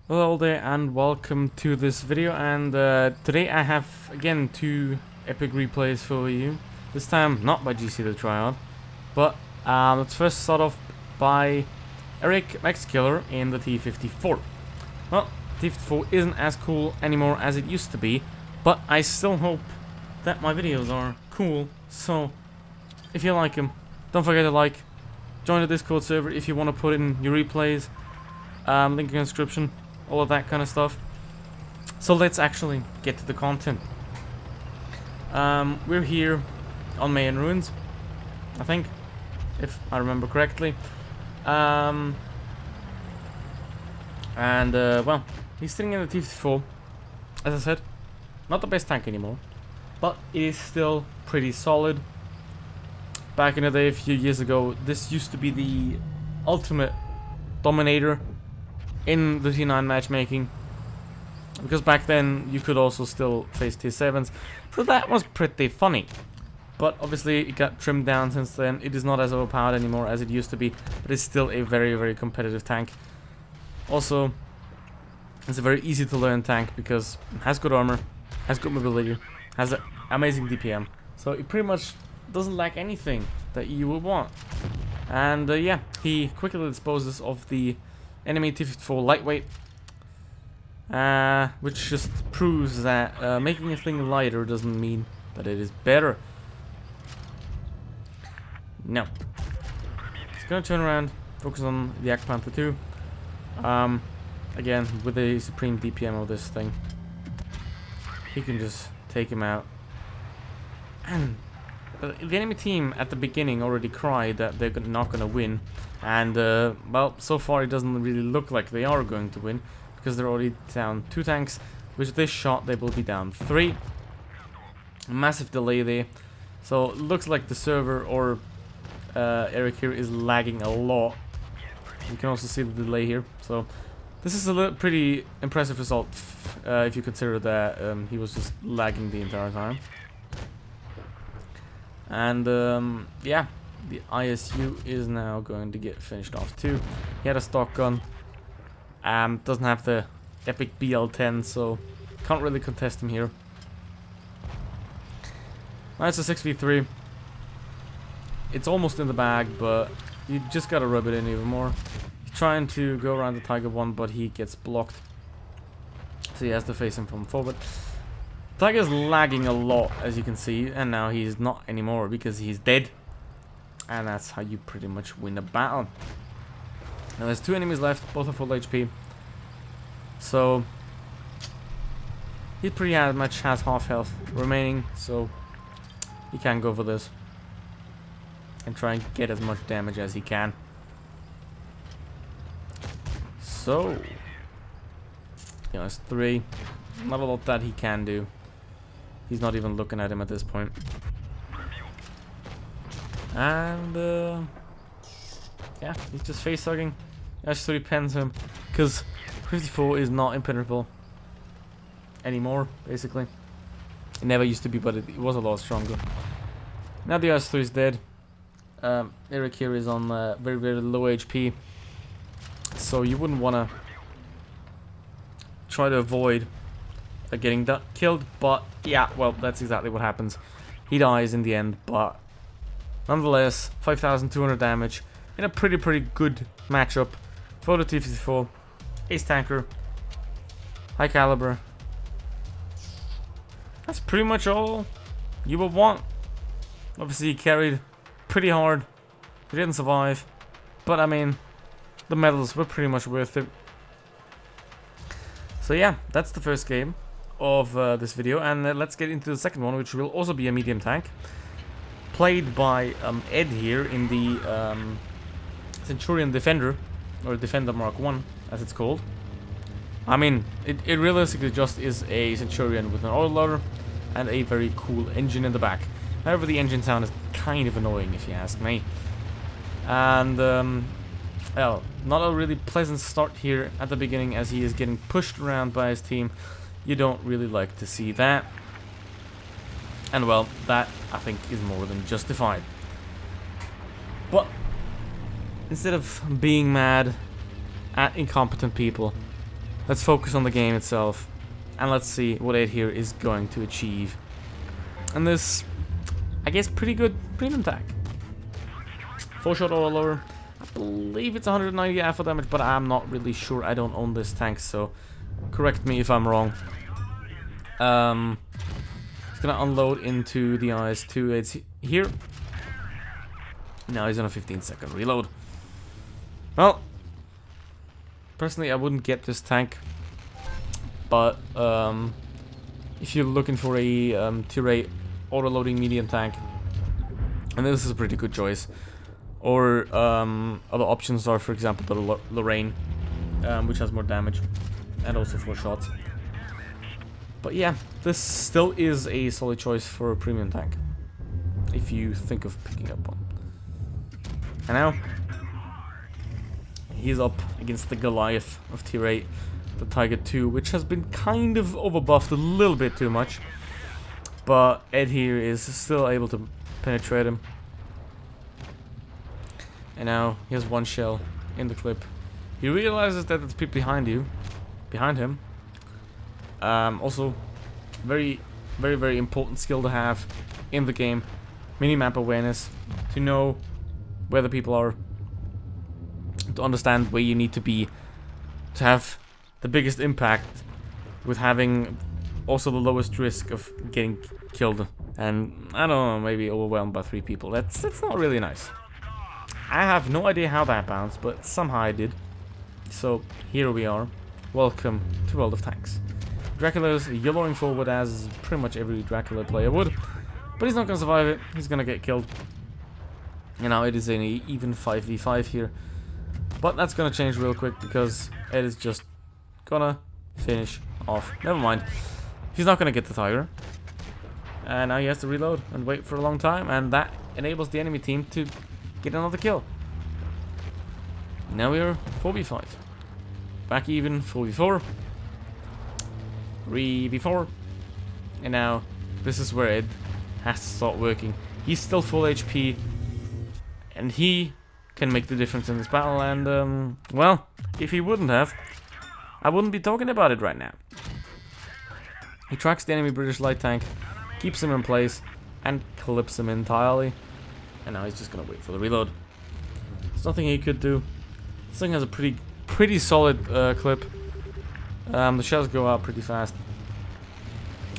Hello there and welcome to this video, and today I have again two epic replays for you. This time not by GC the Triad, but let's first start off by Eric Max Killer in the T54. Well, T54 isn't as cool anymore as it used to be, but I still hope that my videos are cool, so if you like them, don't forget to like, join the Discord server if you want to put in your replays, link in the description, all of that kind of stuff. So let's actually get to the content. We're here on Mayhem Ruins, I think, if I remember correctly. Well, he's sitting in the T54, as I said, not the best tank anymore, but it is still pretty solid. Back in the day, a few years ago, this used to be the ultimate dominator in the T9 matchmaking, because back then you could also still face T7s, so that was pretty funny. But obviously it got trimmed down since then. It is not as overpowered anymore as it used to be, but it's still a very, very competitive tank. Also, it's a very easy to learn tank because it has good armor, has good mobility, has an amazing DPM, so it pretty much doesn't lack anything that you would want. And yeah, he quickly disposes of the enemy T54 lightweight, which just proves that making a thing lighter doesn't mean that it is better. No. It's gonna turn around, focus on the Yak Panther 2. Again, with the supreme DPM of this thing, he can just take him out. And the enemy team at the beginning already cried that they're not gonna win, and well, so far it doesn't really look like they are going to win, because they're already down 2 tanks. With this shot they will be down 3. A massive delay there, so it looks like the server or Eric here is lagging a lot. You can also see the delay here, so this is a pretty impressive result if you consider that he was just lagging the entire time. And yeah, the ISU is now going to get finished off too. He had a stock gun, doesn't have the epic BL10, so can't really contest him here. Now it's a 6v3. It's almost in the bag, but you just gotta rub it in even more. He's trying to go around the Tiger 1, but he gets blocked, so he has to face him from forward. Tiger's lagging a lot, as you can see, and now he's not anymore because he's dead. And that's how you pretty much win a battle. Now there's 2 enemies left, both are full HP. So he pretty much has half health remaining, so he can go for this and try and get as much damage as he can. So yeah, it's 3. Not a lot that he can do. He's not even looking at him at this point. And yeah, he's just face hugging. Actually pens him because 54 is not impenetrable anymore, basically. It never used to be, but it was a lot stronger. Now the S3 is dead. Eric here is on very, very low HP, so you wouldn't want to try to avoid getting killed, but yeah, well, that's exactly what happens. He dies in the end, but nonetheless, 5,200 damage in a pretty good matchup for the T54. Ace tanker, high caliber. That's pretty much all you would want. Obviously, he carried pretty hard. He didn't survive, but I mean, the medals were pretty much worth it. So yeah, that's the first game of this video, and let's get into the second one, which will also be a medium tank, played by Ed here in the Centurion Defender, or Defender Mark 1 as it's called. I mean, it realistically just is a Centurion with an autoloader and a very cool engine in the back. However, the engine sound is kind of annoying if you ask me. And well, not a really pleasant start here at the beginning, as he is getting pushed around by his team. You don't really like to see that. And well, that I think is more than justified. But instead of being mad at incompetent people. Let's focus on the game itself. And let's see what Ed here is going to achieve. And this, I guess, pretty good premium tank. 4-shot auto lower. I believe it's 190 alpha damage, but I'm not really sure. I don't own this tank, so correct me if I'm wrong. It's gonna unload into the IS-2. It's here. Now he's on a 15-second reload. Well, personally, I wouldn't get this tank, but if you're looking for a tier 8 auto-loading medium tank, and this is a pretty good choice. Or other options are, for example, the Lorraine, which has more damage and also 4 shots. But yeah, this still is a solid choice for a premium tank, if you think of picking up one. And now, he's up against the Goliath of tier 8, the Tiger 2, which has been kind of overbuffed a little bit too much. But Ed here is still able to penetrate him. And now he has 1 shell in the clip. He realizes that there's people behind him. Also, very important skill to have in the game. Minimap awareness, to know where the people are, to understand where you need to be, to have the biggest impact with having also the lowest risk of getting killed. And I don't know, maybe overwhelmed by 3 people. That's not really nice. I have no idea how that bounced, but somehow I did. So here we are. Welcome to World of Tanks. Dracula's yellowing forward as pretty much every Dracula player would, but he's not gonna survive it. He's gonna get killed. And now it is an even 5v5 here, but that's gonna change real quick because Ed is just gonna finish off. Never mind. He's not gonna get the Tiger, and now he has to reload and wait for a long time, and that enables the enemy team to get another kill. Now we are 4v5. Back even, 4v4. 3v4. And now this is where Ed has to start working. He's still full HP, and he can make the difference in this battle. And well, if he wouldn't have, I wouldn't be talking about it right now. He tracks the enemy British light tank, keeps him in place, and clips him entirely. And now he's just gonna wait for the reload. There's nothing he could do. This thing has a pretty solid clip. The shells go out pretty fast.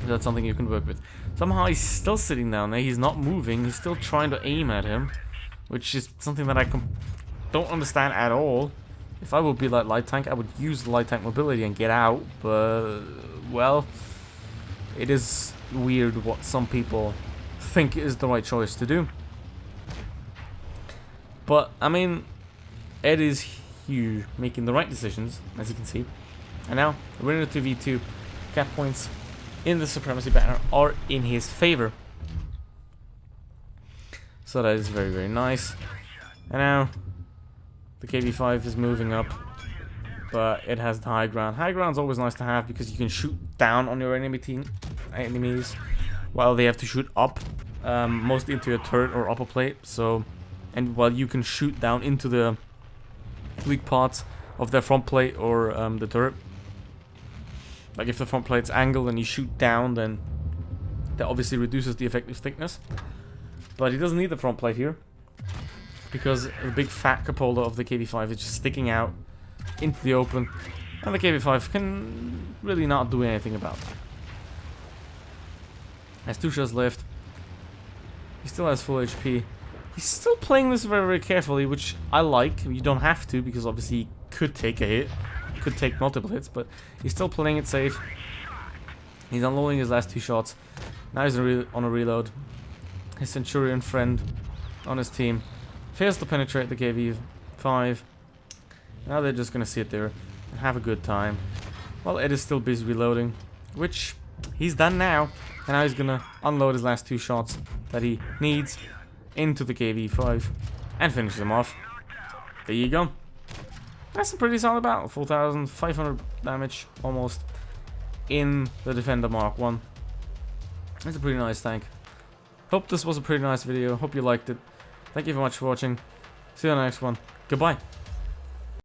That's something you can work with. Somehow he's still sitting down there. He's not moving. He's still trying to aim at him, which is something that I don't understand at all. If I would be like light tank, I would use the light tank mobility and get out. But well, it is weird what some people think is the right choice to do. But I mean, Ed is huge, making the right decisions, as you can see. And now, winner 2v2, cap points in the Supremacy banner are in his favor. So that is very nice. And now, the KV5 is moving up, but it has the high ground. High ground's always nice to have because you can shoot down on your enemies, while they have to shoot up, mostly into a turret or upper plate. So, and while you can shoot down into the weak parts of their front plate or the turret. Like if the front plate's angled and you shoot down, then that obviously reduces the effective thickness. But he doesn't need the front plate here, because the big fat cupola of the KV5 is just sticking out into the open, and the KV5 can really not do anything about that. Has 2 shots left. He still has full HP. He's still playing this very carefully, which I like. You don't have to, because obviously he could take a hit. He could take multiple hits, but he's still playing it safe. He's unloading his last 2 shots. Now he's on a reload. His Centurion friend on his team fails to penetrate the KV5. Now they're just gonna sit there and have a good time, while Ed is still busy reloading, which he's done now. And now he's gonna unload his last 2 shots that he needs into the KV5 and finish them off. There you go. That's a pretty solid battle. 4,500 damage almost in the Defender Mark 1. It's a pretty nice tank. Hope this was a pretty nice video. Hope you liked it. Thank you very much for watching. See you on the next one. Goodbye.